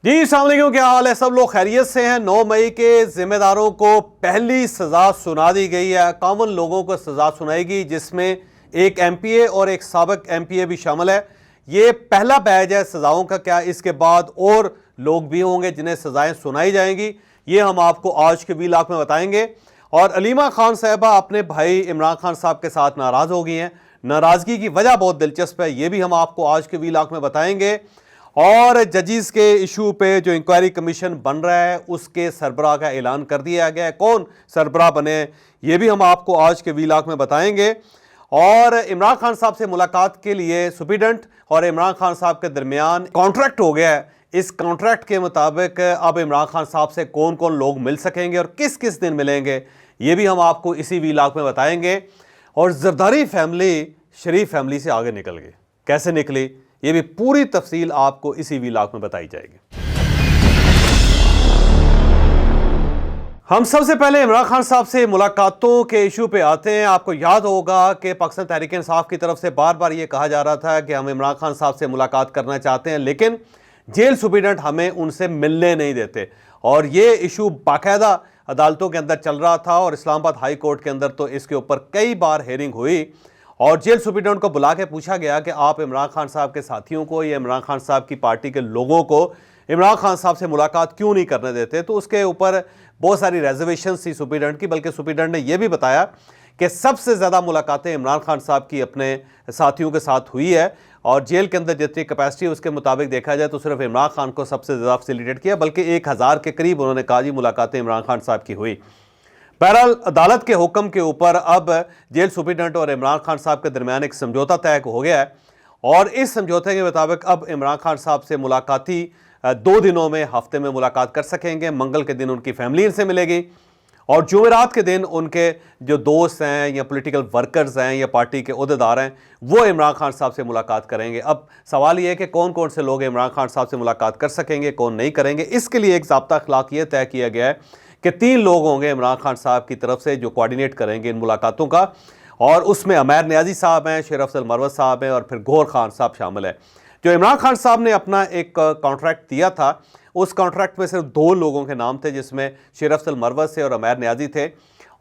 जी अस्सलाम वालेकुम, क्या हाल है? सब लोग खैरियत से हैं। 9 मई के जिम्मेदारों को पहली सज़ा सुना दी गई है। 51 लोगों को सज़ा सुनाएगी, जिसमें एक एमपीए और एक साबिक एमपीए भी शामिल है। ये पहला बैच है सज़ाओं का। क्या इसके बाद और लोग भी होंगे जिन्हें सज़ाएं सुनाई जाएंगी? ये हम आपको आज के वीलॉग में बताएंगे। और अलीमा खान साहबा अपने भाई इमरान खान साहब के साथ नाराज़ हो गई हैं। नाराज़गी की वजह बहुत दिलचस्प है, ये भी हम आपको आज के वीलॉग में बताएंगे। और जजिस के इशू पे जो इंक्वायरी कमीशन बन रहा है उसके सरबराह का ऐलान कर दिया गया है। कौन सरबराह बने ये भी हम आपको आज के वीलॉग में बताएंगे। और इमरान खान साहब से मुलाकात के लिए सुप्रीडेंट और इमरान खान साहब के दरमियान कॉन्ट्रैक्ट हो गया है। इस कॉन्ट्रैक्ट के मुताबिक अब इमरान खान साहब से कौन कौन लोग मिल सकेंगे और किस किस दिन मिलेंगे, ये भी हम आपको इसी वीलॉग में बताएंगे। और जरदारी फैमिली शरीफ फैमिली से आगे निकल गई, कैसे निकली ये भी पूरी तफसील आपको इसी वीलॉग में बताई जाएगी। हम सबसे पहले इमरान खान साहब से मुलाकातों के इशू पे आते हैं। आपको याद होगा कि पाकिस्तान तहरीक इंसाफ की तरफ से बार बार ये कहा जा रहा था कि हम इमरान खान साहब से मुलाकात करना चाहते हैं, लेकिन जेल सुप्रीडेंट हमें उनसे मिलने नहीं देते। और ये इशू बाकायदा अदालतों के अंदर चल रहा था और इस्लामाबाद हाई कोर्ट के अंदर तो इसके ऊपर कई बार हेयरिंग हुई और जेल सुप्रीडेंट को बुला के पूछा गया कि आप इमरान खान साहब के साथियों को या इमरान खान साहब की पार्टी के लोगों को इमरान खान साहब से मुलाकात क्यों नहीं करने देते। तो उसके ऊपर बहुत सारी रेजर्वेशन थी सुप्रीडेंट की, बल्कि सुप्रीडेंट ने यह भी बताया कि सबसे ज़्यादा मुलाकातें इमरान खान साहब की अपने साथियों के साथ हुई है और जेल के अंदर जितनी कैपेसिटी है उसके मुताबिक देखा जाए तो सिर्फ इमरान खान को सबसे ज़्यादा फैसिलिटेट किया, बल्कि 1000 के करीब उन्होंने कहा जी मुलाकातें इमरान खान साहब की हुई। बहरहाल अदालत के हुक्म के ऊपर अब जेल सुप्रीडेंट और इमरान खान साहब के दरमियान एक समझौता तय हो गया है और इस समझौते के मुताबिक अब इमरान खान साहब से मुलाकाती 2 दिनों में हफ्ते में मुलाकात कर सकेंगे। मंगल के दिन उनकी फैमिली इनसे मिलेगी और जुमेरात के दिन उनके जो दोस्त हैं या पॉलिटिकल वर्कर्स हैं या पार्टी के ओहदेदार हैं वो इमरान खान साहब से मुलाकात करेंगे। अब सवाल ये है कि कौन कौन से लोग इमरान खान साहब से मुलाकात कर सकेंगे, कौन नहीं करेंगे। इसके लिए एक ज़ाब्ता अखलाक ये तय किया गया है कि 3 लोग होंगे इमरान खान साहब की तरफ से जो कोऑर्डिनेट करेंगे इन मुलाकातों का, और उसमें उमैर नियाज़ी साहब हैं, शेर अफजल मरवत साहब हैं और फिर गौहर खान साहब शामिल है। जो इमरान खान साहब ने अपना एक कॉन्ट्रैक्ट दिया था उस कॉन्ट्रैक्ट में सिर्फ 2 लोगों के नाम थे, जिसमें शेर अफजल मरवत से और उमैर नियाज़ी थे,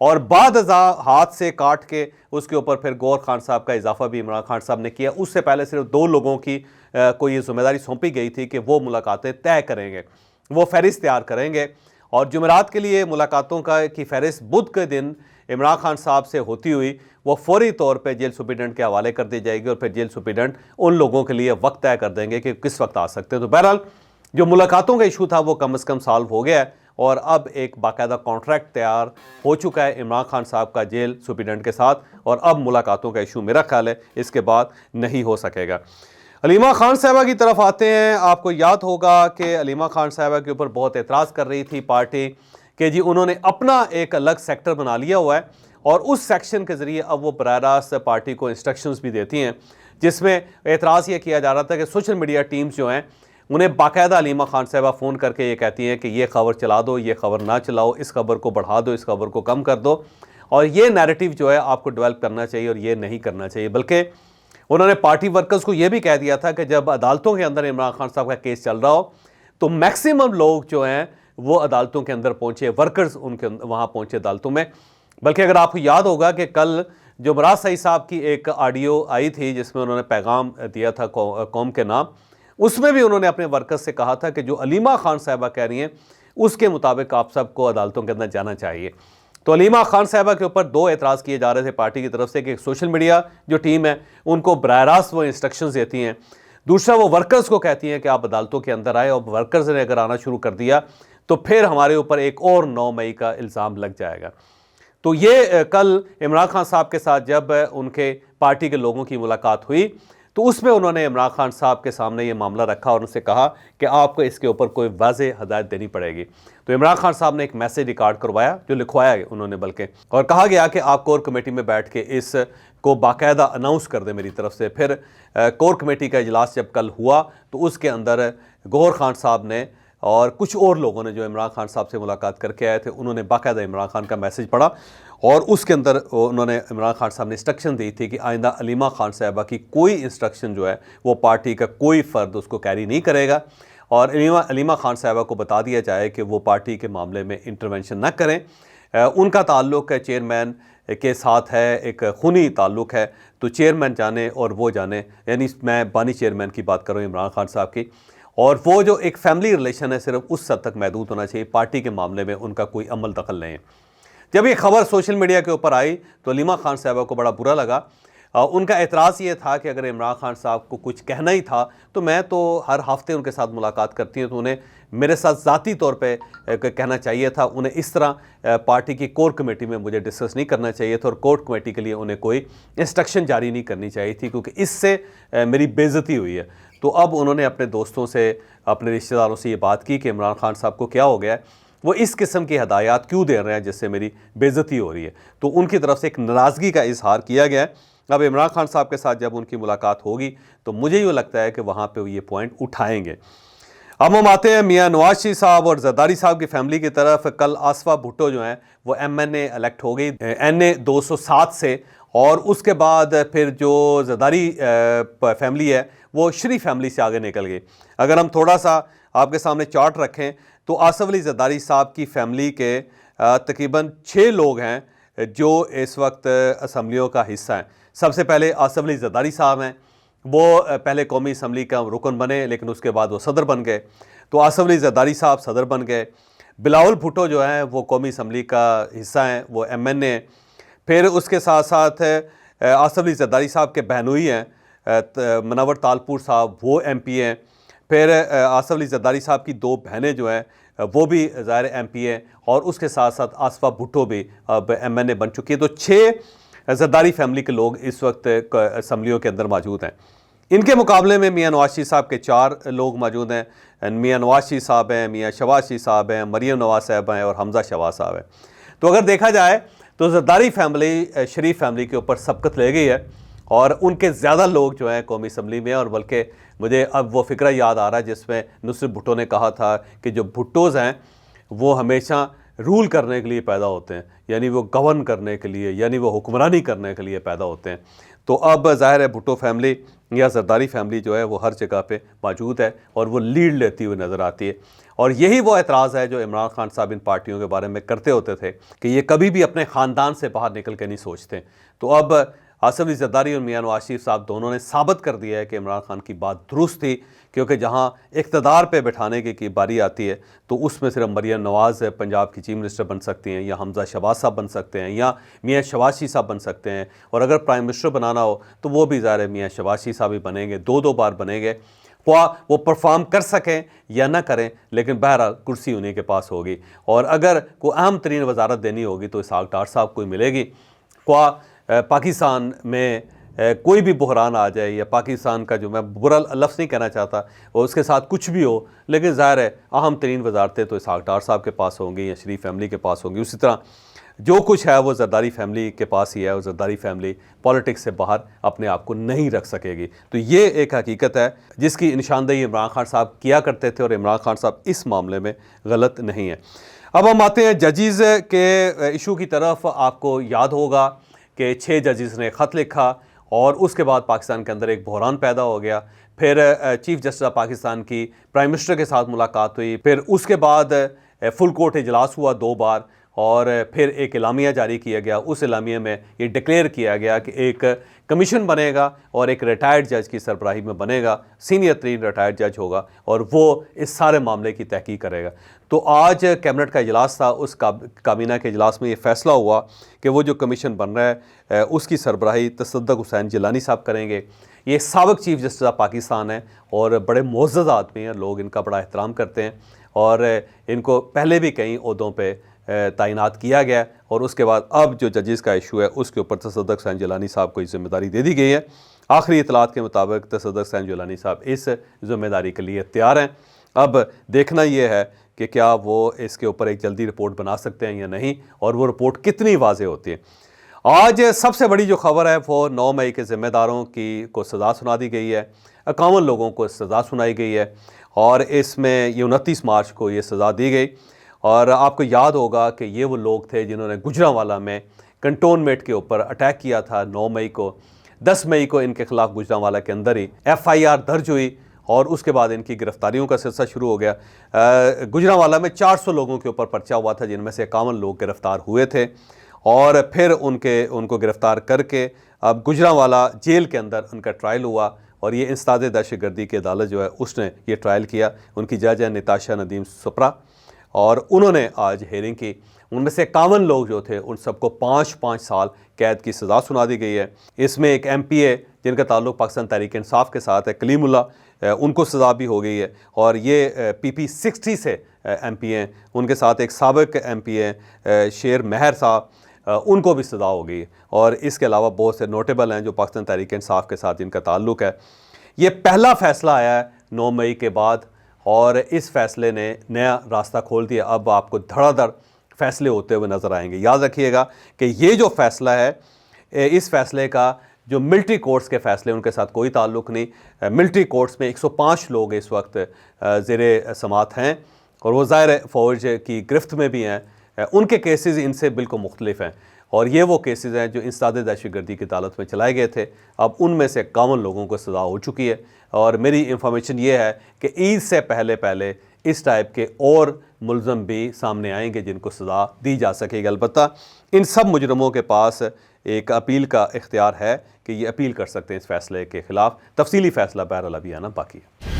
और बाद हाथ से काट के उसके ऊपर फिर गौहर खान साहब का इजाफा भी इमरान खान साहब ने किया। उससे पहले सिर्फ 2 लोगों की को ये जिम्मेदारी सौंपी गई थी कि वो मुलाकातें तय करेंगे, वो फहरिस्त तैयार करेंगे और जुमेरात के लिए मुलाकातों की फहरिस्त बुध के दिन इमरान खान साहब से होती हुई वो फौरी तौर पे जेल सुप्रीडेंट के हवाले कर दी जाएगी और फिर जेल सुप्रीडेंट उन लोगों के लिए वक्त तय कर देंगे कि किस वक्त आ सकते हैं। तो बहरहाल जो मुलाकातों का इशू था वो कम से कम सॉल्व हो गया है और अब एक बाकायदा कॉन्ट्रैक्ट तैयार हो चुका है इमरान खान साहब का जेल सुप्रीडेंट के साथ, और अब मुलाकातों का इशू मेरा ख्याल है इसके बाद नहीं हो सकेगा। अलीमा खान साहबा की तरफ आते हैं। आपको याद होगा कि अलीमा खान साहबा के ऊपर बहुत एतराज़ कर रही थी पार्टी कि जी उन्होंने अपना एक अलग सेक्टर बना लिया हुआ है और उस सेक्शन के ज़रिए अब वो बराह रास्त पार्टी को इंस्ट्रक्शंस भी देती हैं, जिसमें एतराज़ ये किया जा रहा था कि सोशल मीडिया टीम्स जो हैं उन्हें बाकायदा अलीमा खान साहबा फ़ोन करके ये कहती हैं कि ये खबर चला दो, ये खबर ना चलाओ, इस खबर को बढ़ा दो, इस खबर को कम कर दो, और ये नैरेटिव जो है आपको डेवलप करना चाहिए और ये नहीं करना चाहिए। बल्कि उन्होंने पार्टी वर्कर्स को यह भी कह दिया था कि जब अदालतों के अंदर इमरान खान साहब का केस चल रहा हो तो मैक्सिमम लोग जो हैं वो अदालतों के अंदर पहुंचे, वर्कर्स उनके वहां पहुंचे अदालतों में। बल्कि अगर आपको याद होगा कि कल जो मुराद सईद साहब की एक ऑडियो आई थी जिसमें उन्होंने पैगाम दिया था कौम के नाम, उसमें भी उन्होंने अपने वर्कर्स से कहा था कि जो अलीमा खान साहबा कह रही हैं उसके मुताबिक आप सबको अदालतों के अंदर जाना चाहिए। तो अलीमा खान साहबा के ऊपर 2 एतराज़ किए जा रहे थे पार्टी की तरफ से कि सोशल मीडिया जो टीम है उनको बराह रास्त वो इंस्ट्रक्शंस देती हैं, दूसरा वो वर्कर्स को कहती हैं कि आप अदालतों के अंदर आए, और वर्कर्स ने अगर आना शुरू कर दिया तो फिर हमारे ऊपर एक और 9 मई का इल्ज़ाम लग जाएगा। तो ये कल इमरान खान साहब के साथ जब उनके पार्टी के लोगों की मुलाकात हुई तो उसमें उन्होंने इमरान खान साहब के सामने ये मामला रखा और उनसे कहा कि आपको इसके ऊपर कोई वाज़ेह हदायत देनी पड़ेगी। तो इमरान खान साहब ने एक मैसेज रिकॉर्ड करवाया, जो लिखवाया उन्होंने बल्कि, और कहा गया कि आप कोर कमेटी में बैठ के इस को बाकायदा अनाउंस कर दें मेरी तरफ से। फिर कोर कमेटी का इजलास जब कल हुआ तो उसके अंदर गौहर खान साहब ने और कुछ और लोगों ने जो इमरान खान साहब से मुलाकात करके आए थे उन्होंने बाकायदा इमरान खान का मैसेज पढ़ा और उसके अंदर उन्होंने इमरान खान साहब ने इंस्ट्रक्शन दी थी कि आइंदा अलीमा खान साहबा की कोई इंस्ट्रक्शन जो है वो पार्टी का कोई फ़र्द उसको कैरी नहीं करेगा और अलीमा खान साहबा को बता दिया जाए कि वो पार्टी के मामले में इंटरवेंशन न करें। उनका ताल्लुक़ चेयरमैन के साथ है, एक खूनी ताल्लुक़ है, तो चेयरमैन जाने और वो जाने, यानी मैं बानी चेयरमैन की बात कर रहा हूँ इमरान खान साहब की, और वो जो एक फैमिली रिलेशन है सिर्फ उस हद तक महदूद होना चाहिए, पार्टी के मामले में उनका कोई अमल दखल नहीं है। जब ये खबर सोशल मीडिया के ऊपर आई तो अलीमा खान साहबा को बड़ा बुरा लगा। उनका एतराज़ ये था कि अगर इमरान खान साहब को कुछ कहना ही था तो मैं तो हर हफ्ते उनके साथ मुलाकात करती हूँ, तो उन्हें मेरे साथ ज़ाती तौर पे कहना चाहिए था। उन्हें इस तरह पार्टी की कोर कमेटी में मुझे डिस्कस नहीं करना चाहिए था और कोर कमेटी के लिए उन्हें कोई इंस्ट्रक्शन जारी नहीं करनी चाहिए थी, क्योंकि इससे मेरी बेइज्जती हुई है। तो अब उन्होंने अपने दोस्तों से, अपने रिश्तेदारों से ये बात की कि इमरान खान साहब को क्या हो गया है, वो इस किस्म की हदायत क्यों दे रहे हैं जिससे मेरी बेइज्जती हो रही है। तो उनकी तरफ से एक नाराज़गी का इजहार किया गया है। अब इमरान खान साहब के साथ जब उनकी मुलाकात होगी तो मुझे यूँ लगता है कि वहाँ पे ये पॉइंट उठाएंगे। अब हम आते हैं मियाँ नवाज शरीफ साहब और जरदारी साहब की फैमिली की तरफ। कल आसफा भुट्टो जो हैं वो MNA इलेक्ट हो गई NA 207 से, और उसके बाद फिर जो जरदारी फैमिली है वो शरीफ फैमिली से आगे निकल गई। अगर हम थोड़ा सा आपके सामने चार्ट रखें तो आसफ अली जरदारी साहब की फैमिली के तकरीबन 6 लोग हैं जो इस वक्त असम्बलियों का हिस्सा हैं। सबसे पहले आसफ अली जरदारी साहब हैं, वो पहले कौमी असम्बली का रुकन बने लेकिन उसके बाद वो सदर बन गए, तो आसफ अली जरदारी साहब सदर बन गए। बिलावल भुट्टो जो हैं वो कौमी असम्बली का हिस्सा हैं, वो MNA। फिर उसके साथ साथ आसफ अली जरदारी साहब के बहनोई हैं मनवर तालपुर साहब, वो MP हैं। फिर आसफ अली जरदारी साहब की 2 बहनें जो हैं वो भी ज़ाहिर MP हैं, और उसके साथ साथ आसफा भुट्टो भी अब MNA बन चुकी है। तो 6 जरदारी फैमिली के लोग इस वक्त असम्बलियों के अंदर मौजूद हैं। इनके मुकाबले में मियाँ नवाज शरीफ साहब के 4 लोग मौजूद हैं। मियाँ नवाज शरीफ साहब हैं, मियाँ शहबाज शरीफ साहब हैं, मरियम नवाज साहब हैं और हमजा शहबाज साहब हैं। तो अगर देखा जाए तो जरदारी फैमिली शरीफ फैमिली के ऊपर सबकत ले गई है, और उनके ज़्यादा लोग जो हैं कौमी असम्बली में। और बल्कि मुझे अब वो फ़िक्रा याद आ रहा है जिसमें नुसरत भुट्टो ने कहा था कि जो भुट्टोज़ हैं वो हमेशा रूल करने के लिए पैदा होते हैं, यानी वो गवर्न करने के लिए, यानी वो हुक्मरानी करने के लिए पैदा होते हैं। तो अब ज़ाहिर है भुट्टो फैमिली या जरदारी फैमिली जो है वो हर जगह पे मौजूद है और वो लीड लेती हुई नज़र आती है। और यही वो एतराज़ है जो इमरान खान साहब इन पार्टियों के बारे में करते होते थे कि ये कभी भी अपने ख़ानदान से बाहर निकल के नहीं सोचते। तो अब आसफ अली जरदारी और मियाँ नवाज शरीफ साहब दोनों ने साबित कर दिया है कि इमरान खान की बात दुरुस्त थी, क्योंकि जहाँ इक़्तिदार पे बैठाने की बारी आती है तो उसमें सिर्फ मरियम नवाज़ पंजाब की चीफ मिनिस्टर बन सकती हैं, या हमजा शहबाज साहब बन सकते हैं, या मियाँ शहबाज शरीफ साहब बन सकते हैं, और अगर प्राइम मिनिस्टर बनाना हो तो वो भी ज़ाहिर है मियाँ शहबाज शरीफ साहब ही बनेंगे, 2-2 बार बनेंगे। वो परफॉर्म कर सकें या ना करें, लेकिन बहरहाल कुर्सी उन्हीं के पास होगी। और अगर कोई अहम तरीन वजारत देनी होगी तो इसहाक डार साहब को मिलेगी। पाकिस्तान में कोई भी बहरान आ जाए, या पाकिस्तान का, जो मैं बुरा लफ्ज़ नहीं कहना चाहता, और उसके साथ कुछ भी हो, लेकिन ज़ाहिर है अहम तरीन वजारतें तो इसहाक डार साहब के पास होंगी या शरीफ फैमिली के पास होंगी। उसी तरह जो कुछ है वो जरदारी फैमिली के पास ही है, और जरदारी फैमिली पॉलिटिक्स से बाहर अपने आप को नहीं रख सकेगी। तो ये एक हकीकत है जिसकी निशानदेही इमरान खान साहब किया करते थे, और इमरान खान साहब इस मामले में गलत नहीं है। अब हम आते हैं जजेज़ के इशू की तरफ। आपको याद होगा कि 6 जजेस ने ख़त लिखा और उसके बाद पाकिस्तान के अंदर एक बहरान पैदा हो गया। फिर चीफ जस्टिस ऑफ पाकिस्तान की प्राइम मिनिस्टर के साथ मुलाकात हुई, फिर उसके बाद फुल कोर्ट इजलास हुआ 2 बार, और फिर एक एलामिया जारी किया गया। उस एलामिया में ये डिक्लेयर किया गया कि एक कमीशन बनेगा और एक रिटायर्ड जज की सरबराही में बनेगा, सीनियर तरीन रिटायर्ड जज होगा, और वो इस सारे मामले की तहकीक करेगा। तो आज कैबिनेट का इजलास था, उस काबीना के इजलास में ये फ़ैसला हुआ कि वो जो कमीशन बन रहा है उसकी सरबराही तसद्दुक़ हुसैन जिलानी साहब करेंगे। ये साबिक़ चीफ जस्टिस ऑफ पाकिस्तान है और बड़े मुअज़्ज़ज़ आदमी हैं, लोग इनका बड़ा एहतराम करते हैं, और इनको पहले भी कई ओहदों पे तैनात किया गया। और उसके बाद अब जो जजेस का इशू है उसके ऊपर तसद्दुक़ हुसैन जिलानी साहब को जिम्मेदारी दे दी गई है। आखिरी इतलात के मुताबिक तसद्दुक़ हुसैन जिलानी साहब इस जिम्मेदारी के लिए तैयार हैं। अब देखना ये है कि क्या वो इसके ऊपर एक जल्दी रिपोर्ट बना सकते हैं या नहीं, और वो रिपोर्ट कितनी वाज़ेह होती है। आज सबसे बड़ी जो खबर है वो 9 मई के ज़िम्मेदारों को सज़ा सुना दी गई है। 51 लोगों को सज़ा सुनाई गई है, और इसमें ये 29 मार्च को ये सज़ा दी गई। और आपको याद होगा कि ये वो लोग थे जिन्होंने गुजरांवाला में कंटोनमेंट के ऊपर अटैक किया था 9 मई को। 10 मई को इनके खिलाफ गुजरांवाला के अंदर ही FIR दर्ज हुई, और उसके बाद इनकी गिरफ्तारियों का सिलसिला शुरू हो गया। गुजरांवाला में 400 लोगों के ऊपर पर्चा हुआ था, जिनमें से 51 लोग गिरफ्तार हुए थे और फिर उनको गिरफ्तार करके अब गुजरांवाला जेल के अंदर उनका ट्रायल हुआ और ये इंसदाद दहशतगर्दी की अदालत जो है उसने ये ट्रायल किया। उनकी जज है निताशा नदीम सुपरा और उन्होंने आज हेयरिंग की। उनमें से 51 लोग जो थे उन सबको 5-5 साल कैद की सज़ा सुना दी गई है। इसमें एक MPA जिनका ताल्लुक़ पाकिस्तान तहरीक इंसाफ के साथ है, कलीमुल्ला, उनको सज़ा भी हो गई है और ये PP 60 से MP हैं। उनके साथ एक साबिक MPA शेर महर साहब, उनको भी सज़ा हो गई है और इसके अलावा बहुत से नोटेबल हैं जो पाकिस्तान तहरीक इंसाफ के साथ इनका ताल्लुक़ है। ये पहला फ़ैसला आया है 9 मई के बाद और इस फ़ैसले ने नया रास्ता खोल दिया। अब आपको धड़ाधड़ फ़ैसले होते हुए नज़र आएंगे। याद रखिएगा कि ये जो फ़ैसला है, इस फ़ैसले का जो मिलिट्री कोर्ट्स के फ़ैसले उनके साथ कोई ताल्लुक़ नहीं। मिलिट्री कोर्ट्स में 105 लोग इस वक्त ज़ेरे समात हैं और वो ज़ाहिर फ़ौज की गिरफ्त में भी हैं। उनके केसेस इनसे बिल्कुल मुख्तलिफ हैं और ये वो केसेस हैं जो इंसदाद दहशतगर्दी की अदालत में चलाए गए थे। अब उनमें से 51 लोगों को सज़ा हो चुकी है और मेरी इंफॉर्मेशन ये है कि ईद से पहले इस टाइप के और मुलज़म भी सामने आएंगे जिनको सज़ा दी जा सकेगी। अलबत्ता इन सब मुजरमों के पास एक अपील का इख्तियार है कि ये अपील कर सकते हैं इस फ़ैसले के ख़िलाफ़। तफसीली फ़ैसला बहरहाल अभी आना बाकी है।